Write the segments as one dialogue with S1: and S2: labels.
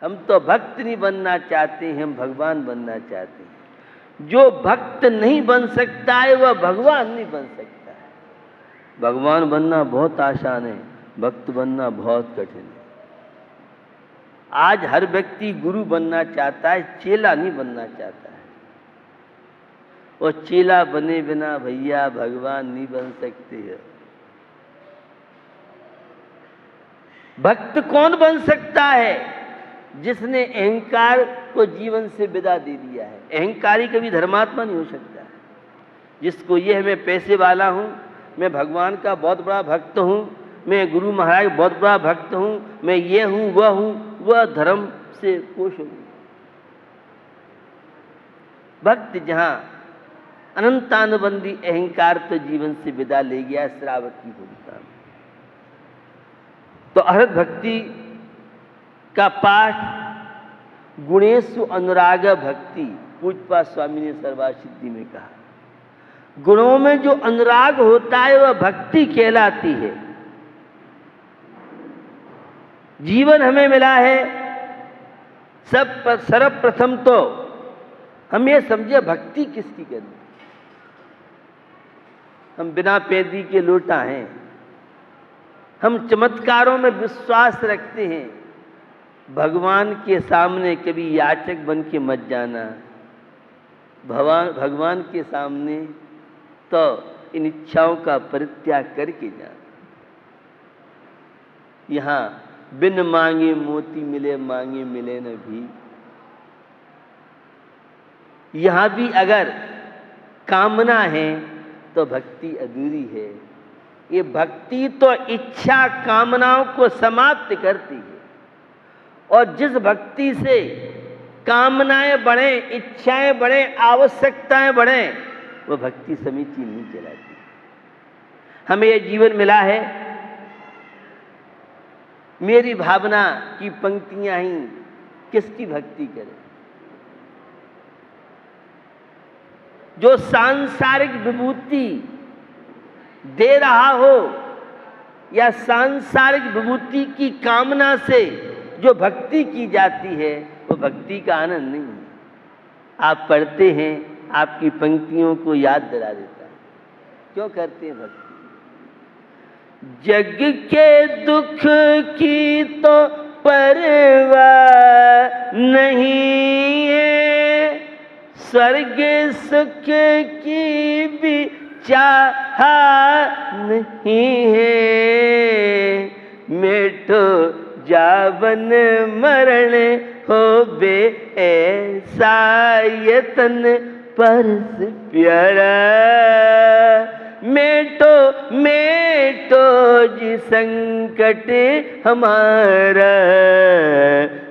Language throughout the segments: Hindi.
S1: हम तो भक्त नहीं बनना चाहते हैं, हम भगवान बनना चाहते हैं। जो भक्त नहीं बन सकता है वह भगवान नहीं बन सकता है। भगवान बनना बहुत आसान है, भक्त बनना बहुत कठिन है। आज हर व्यक्ति गुरु बनना चाहता है, चेला नहीं बनना चाहता है। और चेला बने बिना भैया भगवान नहीं बन सकते हैं। भक्त कौन बन सकता है? जिसने अहंकार को जीवन से विदा दे दिया है। अहंकारी कभी धर्मात्मा नहीं हो सकता है। जिसको ये है मैं पैसे वाला हूं, मैं भगवान का बहुत बड़ा भक्त हूं, मैं गुरु महाराज बहुत बड़ा भक्त हूं, मैं ये हूं वह धर्म से कोश हो। भक्त जहां अनंतानुबंधी अहंकार तो जीवन से विदा ले गया श्रावक की भूमिका में। तो अहृत भक्ति का पाठ गुणेषु अनुराग भक्ति, पूज्यपाद स्वामी ने सर्वासिद्धि में कहा। गुणों में जो अनुराग होता है वह भक्ति कहलाती है। जीवन हमें मिला है, सर्वप्रथम तो हम ये समझे भक्ति किसकी करनी। हम बिना पैदी के लोटा हैं, हम चमत्कारों में विश्वास रखते हैं। भगवान के सामने कभी याचक बन के मत जाना। भगवान के सामने तो इन इच्छाओं का परित्याग करके जाना। यहां बिन मांगे मोती मिले, मांगे मिले न भी। यहां भी अगर कामना है तो भक्ति अधूरी है। ये भक्ति तो इच्छा कामनाओं को समाप्त करती है। और जिस भक्ति से कामनाएं बढ़े, इच्छाएं बढ़े, आवश्यकताएं बढ़े, वह भक्ति समीचीन नहीं चलाती। हमें यह जीवन मिला है, मेरी भावना की पंक्तियां ही किसकी भक्ति करे। जो सांसारिक विभूति दे रहा हो या सांसारिक विभूति की कामना से जो भक्ति की जाती है वो भक्ति का आनंद नहीं है। आप पढ़ते हैं, आपकी पंक्तियों को याद दिला देता है। क्यों करते हैं भक्ति? जग के दुख की तो परवाह नहीं है, स्वर्ग सुख की भी चाह नहीं है। मेठो जावन मरण हो बे ऐसा यतन परस प्यारा। मेटो जी संकट हमारा,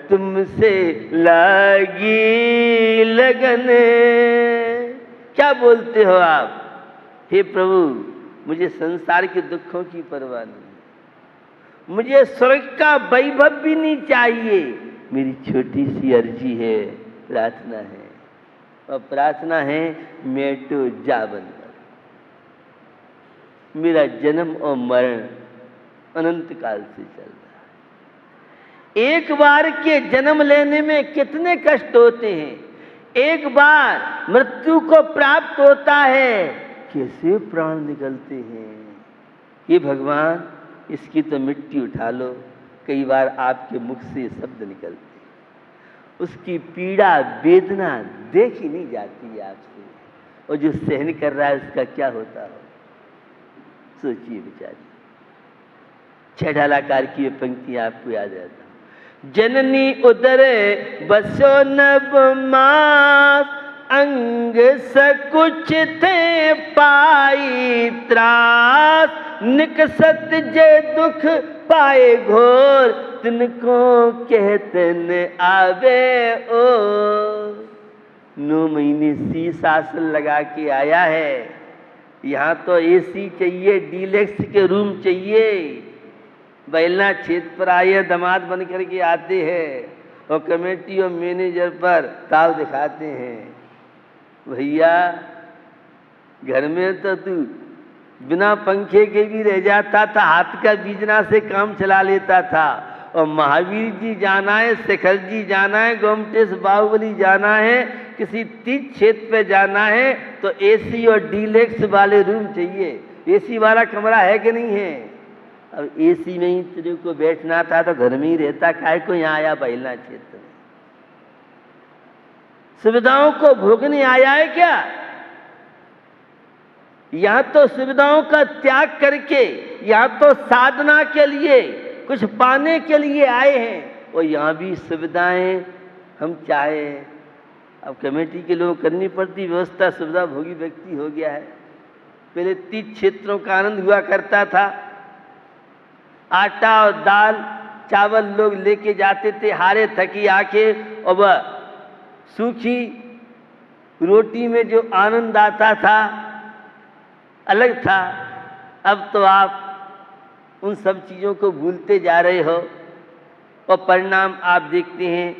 S1: तुमसे लागी लगन। क्या बोलते हो आप? हे प्रभु, मुझे संसार के दुखों की परवाह नहीं, मुझे स्वर्ग का वैभव भी नहीं चाहिए। मेरी छोटी सी अर्जी है, प्रार्थना है, और प्रार्थना है मेटो जावन। मेरा जन्म और मरण अनंत काल से चल रहा है। एक बार के जन्म लेने में कितने कष्ट होते हैं, एक बार मृत्यु को प्राप्त होता है, कैसे प्राण निकलते हैं। ये भगवान, इसकी तो मिट्टी उठा लो। कई बार आपके मुख से शब्द निकलते, उसकी पीड़ा वेदना देखी नहीं जाती है आपसे, और जो सहन कर रहा है उसका क्या होता हो, सोचिए बेचारी। छठालाकार की ये पंक्ति आपको याद रहता। जननी उदर बसो नभ मास, अंग सकुच थे पाई त्रास। निकसत जे दुख पाए घोर, तिनको कहतन आवे ओ। 9 महीने शीशासन लगा के आया है। यहाँ तो एसी चाहिए, डीलक्स के रूम चाहिए। बैलना क्षेत्र पर आए दामाद बन करके आते हैं और कमेटी और मैनेजर पर ताव दिखाते हैं। भैया घर में तो तू बिना पंखे के भी रह जाता था, हाथ का बीजना से काम चला लेता था। और महावीर जी जाना है, शेखर जी जाना है, गोमटेश बाहुबली जाना है, किसी तीर्थ क्षेत्र पे जाना है तो एसी और डीलक्स वाले रूम चाहिए। एसी वाला कमरा है कि नहीं है? अब एसी में ही तेरे को बैठना था तो घर में ही रहता, काहे को यहाँ आया बहिलना क्षेत्र में? सुविधाओं को भोगने आया है क्या? यहाँ तो सुविधाओं का त्याग करके, यहाँ तो साधना के लिए, कुछ पाने के लिए आए हैं। और यहाँ भी सुविधाएं हम चाहे, अब कमेटी के लोग करनी पड़ती व्यवस्था, सुविधा भोगी व्यक्ति हो गया है। पहले 30 क्षेत्रों का आनंद हुआ करता था। आटा और दाल चावल लोग लेके जाते थे, हारे थकी आके, और वह सूखी रोटी में जो आनंद आता था अलग था। अब तो आप उन सब चीज़ों को भूलते जा रहे हो और परिणाम आप देखते हैं।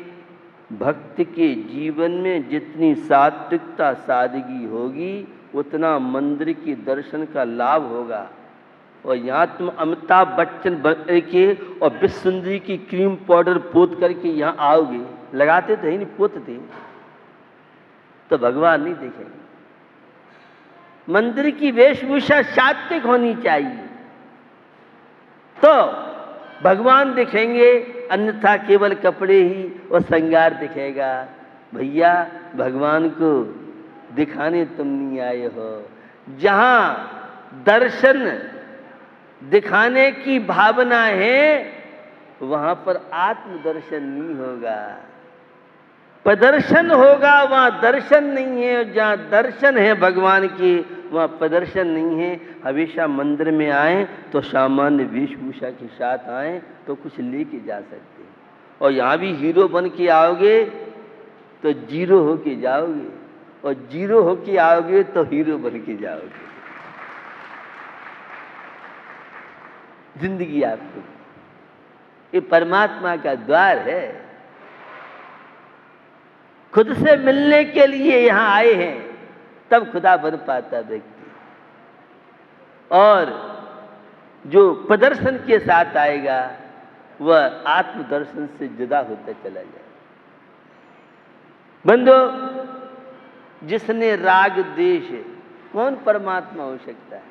S1: भक्त के जीवन में जितनी सात्विकता सादगी होगी उतना मंदिर के दर्शन का लाभ होगा। और यहाँ तुम अमिताभ बच्चन बन के और विश्व सुंदरी की क्रीम पाउडर पोत करके यहाँ आओगे, लगाते तो ही नहीं, पोतते तो भगवान नहीं देखेंगे। मंदिर की वेशभूषा सात्विक होनी चाहिए तो भगवान दिखेंगे, अन्यथा केवल कपड़े ही और श्रृंगार दिखेगा। भैया भगवान को दिखाने तुम नहीं आए हो। जहां दर्शन दिखाने की भावना है वहां पर आत्मदर्शन नहीं होगा, प्रदर्शन होगा, वहां दर्शन नहीं है। जहां दर्शन है भगवान की वहां प्रदर्शन नहीं है। हमेशा मंदिर में आए तो सामान्य वेशभूषा के साथ आए तो कुछ लेके जा सकते हैं। और यहाँ भी हीरो बन के आओगे तो जीरो होके जाओगे, और जीरो होके आओगे तो हीरो बन के जाओगे। जिंदगी आपको ये परमात्मा का द्वार है। खुद से मिलने के लिए यहां आए हैं तब खुदा बन पाता व्यक्ति। और जो प्रदर्शन के साथ आएगा वह आत्मदर्शन से जुदा होता चला जाए। बंधो, जिसने राग द्वेष, कौन परमात्मा हो सकता है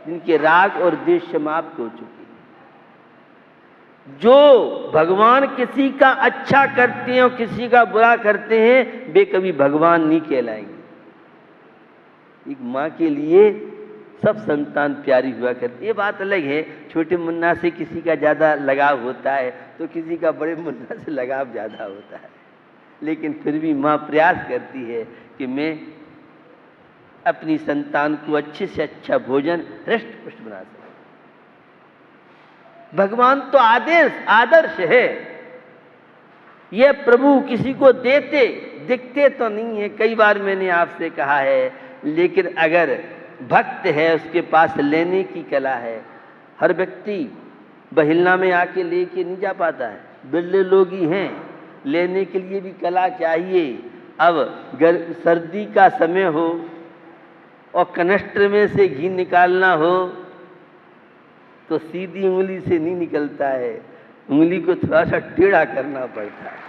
S1: जिनके राग और द्वेष समाप्त हो चुके हैं? जो भगवान किसी का अच्छा करते हैं और किसी का बुरा करते हैं वे कभी भगवान नहीं कहलाएंगे। एक माँ के लिए सब संतान प्यारी हुआ करती, ये बात अलग है। छोटे मुन्ना से किसी का ज़्यादा लगाव होता है तो किसी का बड़े मुन्ना से लगाव ज़्यादा होता है, लेकिन फिर भी माँ प्रयास करती है कि मैं अपनी संतान को अच्छे से अच्छा भोजन हृष्ट पुष्ट बना सकूं। भगवान तो आदर्श है। ये प्रभु किसी को देते दिखते तो नहीं है, कई बार मैंने आपसे कहा है, लेकिन अगर भक्त है उसके पास लेने की कला है। हर व्यक्ति बहिलना में आके लेके नहीं जा पाता है, बिरले लोग ही हैं, लेने के लिए भी कला चाहिए। अब सर्दी का समय हो और कनस्टर में से घी निकालना हो तो सीधी उंगली से नहीं निकलता है, उंगली को थोड़ा सा टेढ़ा करना पड़ता है।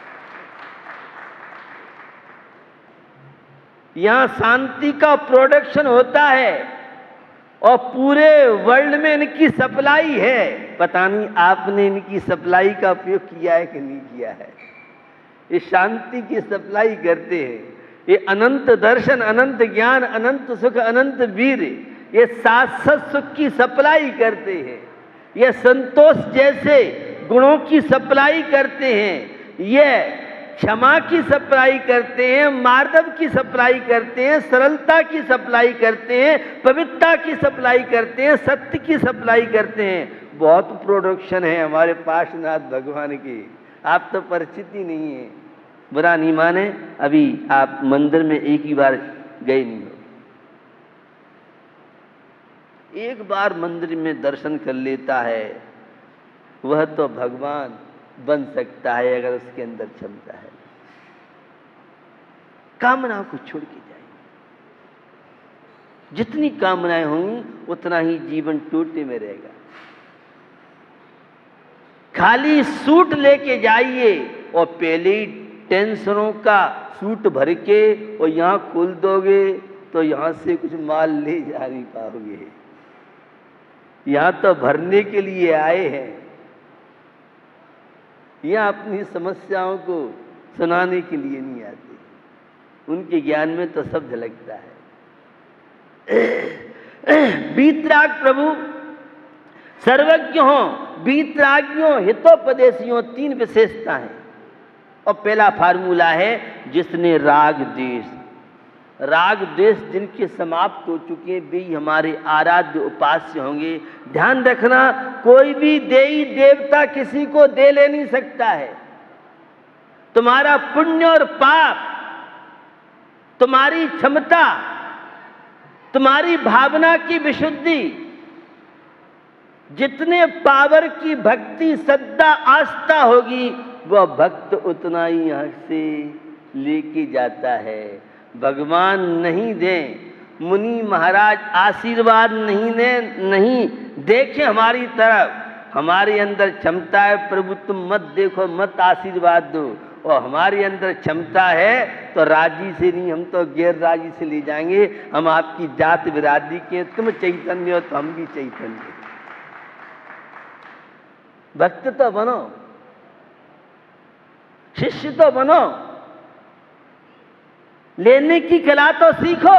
S1: यहां शांति का प्रोडक्शन होता है और पूरे वर्ल्ड में इनकी सप्लाई है। पता नहीं आपने इनकी सप्लाई का उपयोग किया है कि नहीं किया है। ये शांति की सप्लाई करते हैं। ये अनंत दर्शन, अनंत ज्ञान, अनंत सुख, अनंत वीर, ये शाश्वत सुख की सप्लाई करते हैं। ये संतोष जैसे गुणों की सप्लाई करते हैं। ये क्षमा की सप्लाई करते हैं, मार्दव की सप्लाई करते हैं, सरलता की सप्लाई करते हैं, पवित्रता की सप्लाई करते हैं, सत्य की सप्लाई करते हैं। बहुत प्रोडक्शन है हमारे पार्श्वनाथ भगवान की, आप तो परिचित ही नहीं है। बुरा नहीं माने, अभी आप मंदिर में एक ही बार गए नहीं हो। एक बार मंदिर में दर्शन कर लेता है वह तो भगवान बन सकता है अगर उसके अंदर क्षमता है। कामनाओं को छोड़ के जाए। जितनी कामनाएं होंगी उतना ही जीवन टूटने में रहेगा। खाली सूट लेके जाइए और पहले ही टेंशनों का सूट भर के और यहां खोल दोगे तो यहां से कुछ माल ले जा नहीं पाओगे। यहां तो भरने के लिए आए हैं, यहां अपनी समस्याओं को सुनाने के लिए नहीं आते। उनके ज्ञान में तो सब झलकता है। वीतराग प्रभु सर्वज्ञ हो, वीतरागियों, हितोपदेशियों, 3 विशेषता हैं। और पहला फार्मूला है जिसने राग द्वेष जिनके समाप्त हो चुके हैं वे हमारे आराध्य उपास्य होंगे। ध्यान रखना, कोई भी देवी देवता किसी को दे ले नहीं सकता है। तुम्हारा पुण्य और पाप, तुम्हारी क्षमता, तुम्हारी भावना की विशुद्धि, जितने पावर की भक्ति, श्रद्धा, आस्था होगी वह भक्त उतना ही यहां से लेके जाता है। भगवान नहीं दें, मुनि महाराज आशीर्वाद नहीं देखें हमारी तरफ, हमारे अंदर क्षमता है, प्रभु तुम मत देखो, मत आशीर्वाद दो। और हमारे अंदर क्षमता है तो राजी से नहीं, हम तो गैर राजी से ले जाएंगे। हम आपकी जात बिरादरी के, तुम चैतन्य हो तो हम भी चैतन्य। भक्त तो बनो, शिष्य तो बनो, लेने की कला तो सीखो।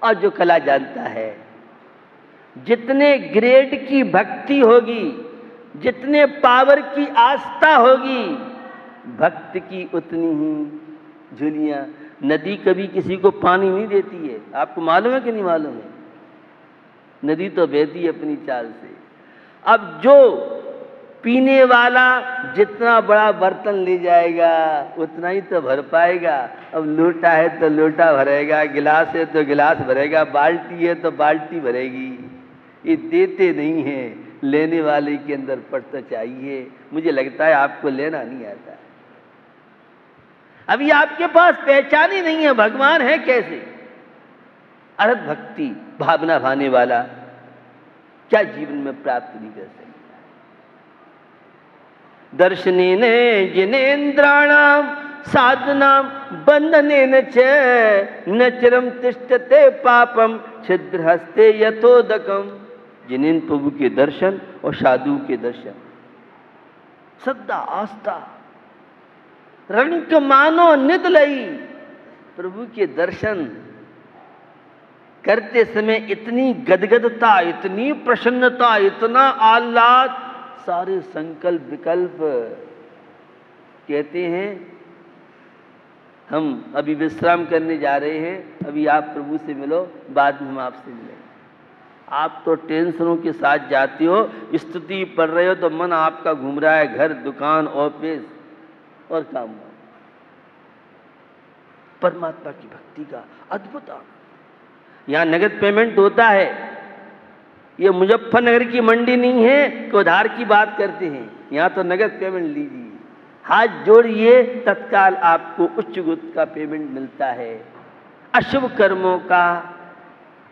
S1: और जो कला जानता है, जितने ग्रेड की भक्ति होगी, जितने पावर की आस्था होगी, भक्त की उतनी ही झुलियां। नदी कभी किसी को पानी नहीं देती है, आपको मालूम है कि नहीं मालूम है? नदी तो बहती है अपनी चाल से। अब जो पीने वाला जितना बड़ा बर्तन ले जाएगा उतना ही तो भर पाएगा। अब लोटा है तो लोटा भरेगा, गिलास है तो गिलास भरेगा, बाल्टी है तो बाल्टी भरेगी। ये देते नहीं हैं, लेने वाले के अंदर पड़ता चाहिए। मुझे लगता है आपको लेना नहीं आता। अभी आपके पास पहचान ही नहीं है भगवान है कैसे। अर्थ भक्ति भावना भाने वाला क्या जीवन में प्राप्त नहीं कर सकता। दर्शनेन जिनेन्द्राणाम साधनाम बंधनेन च न चिरम तिष्ठते पापम छिद्रहस्ते यथोदकम। जिनेन्द्र प्रभु के दर्शन और साधु के दर्शन, श्रद्धा आस्था, रंक मानो निद लई। प्रभु के दर्शन करते समय इतनी गदगदता, इतनी प्रसन्नता, इतना आह्लाद, सारे संकल्प विकल्प। कहते हैं हम अभी विश्राम करने जा रहे हैं, अभी आप प्रभु से मिलो, बाद में हम आपसे मिलेंगे। आप तो टेंशनों के साथ जाते हो, स्तुति पढ़ रहे हो तो मन आपका घूम रहा है, घर, दुकान, ऑफिस और काम। परमात्मा की भक्ति का अद्भुत आनंद। यहाँ नगद पेमेंट होता है। ये मुजफ्फरनगर की मंडी नहीं है कि उधार की बात करते हैं। यहाँ तो नगद पेमेंट लीजिए, हाथ जोड़िए, तत्काल आपको उच्च गुप्त का पेमेंट मिलता है। अशुभ कर्मों का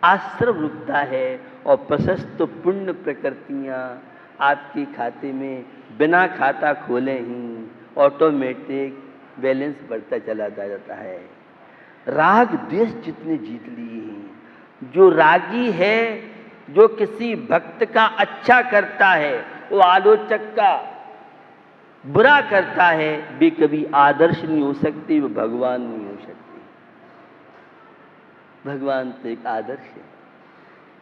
S1: आश्रम रुकता है और प्रशस्त पुण्य प्रकृतियाँ आपके खाते में बिना खाता खोले ही ऑटोमेटिक बैलेंस बढ़ता चला जाता है। राग द्वेष जितने जीत लिए हैं, जो रागी है, जो किसी भक्त का अच्छा करता है, वो आलोचक का बुरा करता है, वे कभी आदर्श नहीं हो सकते, वो भगवान नहीं हो सकते। भगवान तो एक आदर्श है।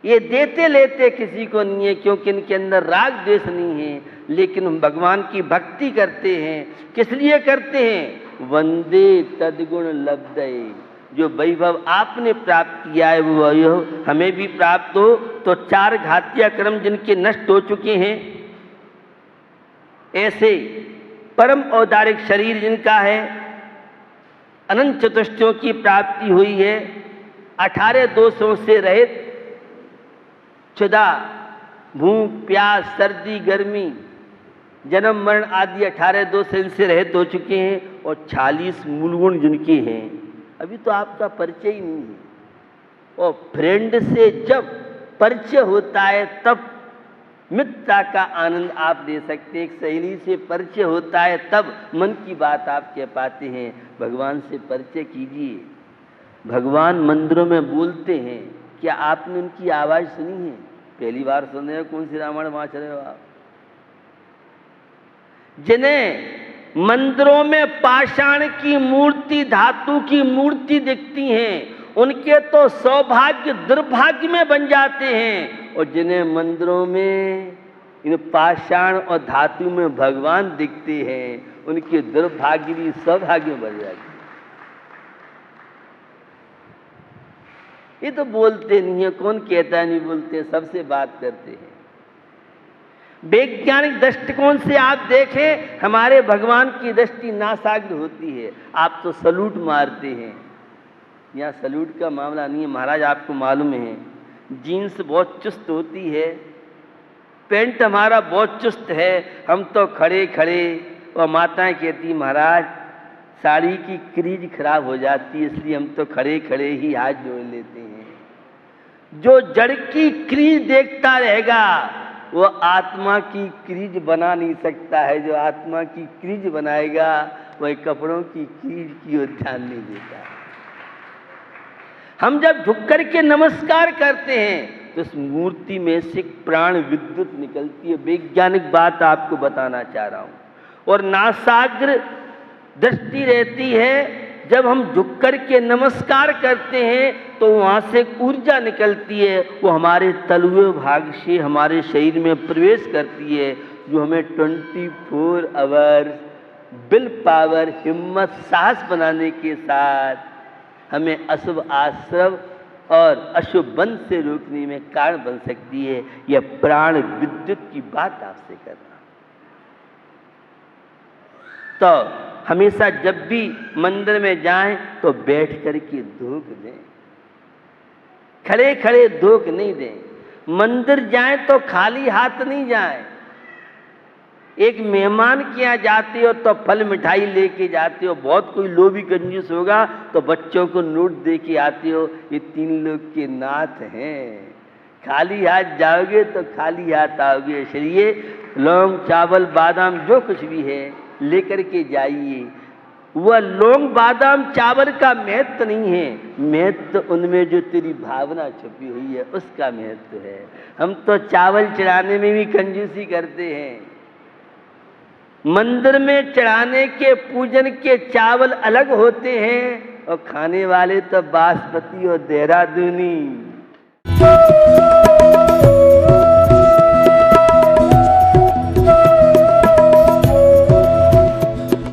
S1: ये देते लेते किसी को नहीं है, क्योंकि इनके अंदर राग द्वेष नहीं है। लेकिन हम भगवान की भक्ति करते हैं, किस लिए करते हैं? वंदे तद्गुण लब्धये। जो वैभव आपने प्राप्त किया है वो वैभव हमें भी प्राप्त हो। तो 4 घातिया कर्म जिनके नष्ट हो चुके हैं, ऐसे परम औदारिक शरीर जिनका है, अनंत चतुष्टयों की प्राप्ति हुई है, 18 दोषों से रहित, क्षुधा, भूख, प्यास, सर्दी, गर्मी, जन्म मरण आदि 18 दोष इनसे रहित हो चुके हैं। और 46 मूल गुण जिनके हैं, अभी तो आपका परिचय ही नहीं है। और फ्रेंड से जब परिचय होता है तब मित्रता का आनंद आप ले सकते हैं। एक सहेली से परिचय होता है तब मन की बात आप कह पाते हैं। भगवान से परिचय कीजिए। भगवान मंदिरों में बोलते हैं, क्या आपने उनकी आवाज सुनी है? पहली बार सुन रहे हो? कौन सी रामायण वाँच रहे हो आप? जिन्हें मंदिरों में पाषाण की मूर्ति, धातु की मूर्ति दिखती हैं, उनके तो सौभाग्य दुर्भाग्य में बन जाते हैं। और जिन्हें मंदिरों में इन पाषाण और धातु में भगवान दिखते हैं, उनके दुर्भाग्य भी सौभाग्य में बन जाते हैं। ये तो बोलते नहीं है, कौन कहता है नहीं बोलते, सबसे बात करते हैं। वैज्ञानिक दृष्टिकोण से आप देखें, हमारे भगवान की दृष्टि नासाग्र होती है। आप तो सलूट मारते हैं, यहाँ सलूट का मामला नहीं है महाराज। आपको मालूम है जीन्स बहुत चुस्त होती है, पैंट हमारा बहुत चुस्त है, हम तो खड़े खड़े। और माताएं कहती महाराज साड़ी की क्रीज खराब हो जाती है, इसलिए हम तो खड़े खड़े ही हाथ जोड़ लेते हैं। जो जड़ की क्रीज देखता रहेगा वो आत्मा की क्रीज बना नहीं सकता है। जो आत्मा की क्रीज बनाएगा वह कपड़ों की क्रीज की ओर ध्यान नहीं देता। हम जब झुक करके नमस्कार करते हैं तो उस मूर्ति में से प्राण विद्युत निकलती है। वैज्ञानिक बात आपको बताना चाह रहा हूं। और नासाग्र दृष्टि रहती है। जब हम झुक करके नमस्कार करते हैं तो वहां से ऊर्जा निकलती है, वो हमारे तलुए भाग से हमारे शरीर में प्रवेश करती है, जो हमें 24 आवर्स विल पावर, हिम्मत, साहस बनाने के साथ हमें अशुभ आश्रव और अशुभ बंध से रोकने में कारण बन सकती है। यह प्राण विद्युत की बात आपसे कर रहा हूं। तो हमेशा जब भी मंदिर में जाएं तो बैठ करके धूप दें, खड़े खड़े धूप नहीं दें। मंदिर जाएं तो खाली हाथ नहीं जाएं। एक मेहमान के यहाँ जाते हो तो फल मिठाई लेके जाते हो। बहुत कोई लोभी कंजूस होगा तो बच्चों को नोट दे के आते हो, ये 3 लोग के नाथ हैं। खाली हाथ जाओगे तो खाली हाथ आओगे। इसलिए लौंग, चावल, बादाम जो कुछ भी है लेकर के जाइए। वह लौंग, बादाम, चावल का महत्व नहीं है, महत्व उनमें जो तेरी भावना छुपी हुई है उसका महत्व है। हम तो चावल चढ़ाने में भी कंजूसी करते हैं। मंदिर में चढ़ाने के पूजन के चावल अलग होते हैं और खाने वाले तो बासमती और देहरादूनी।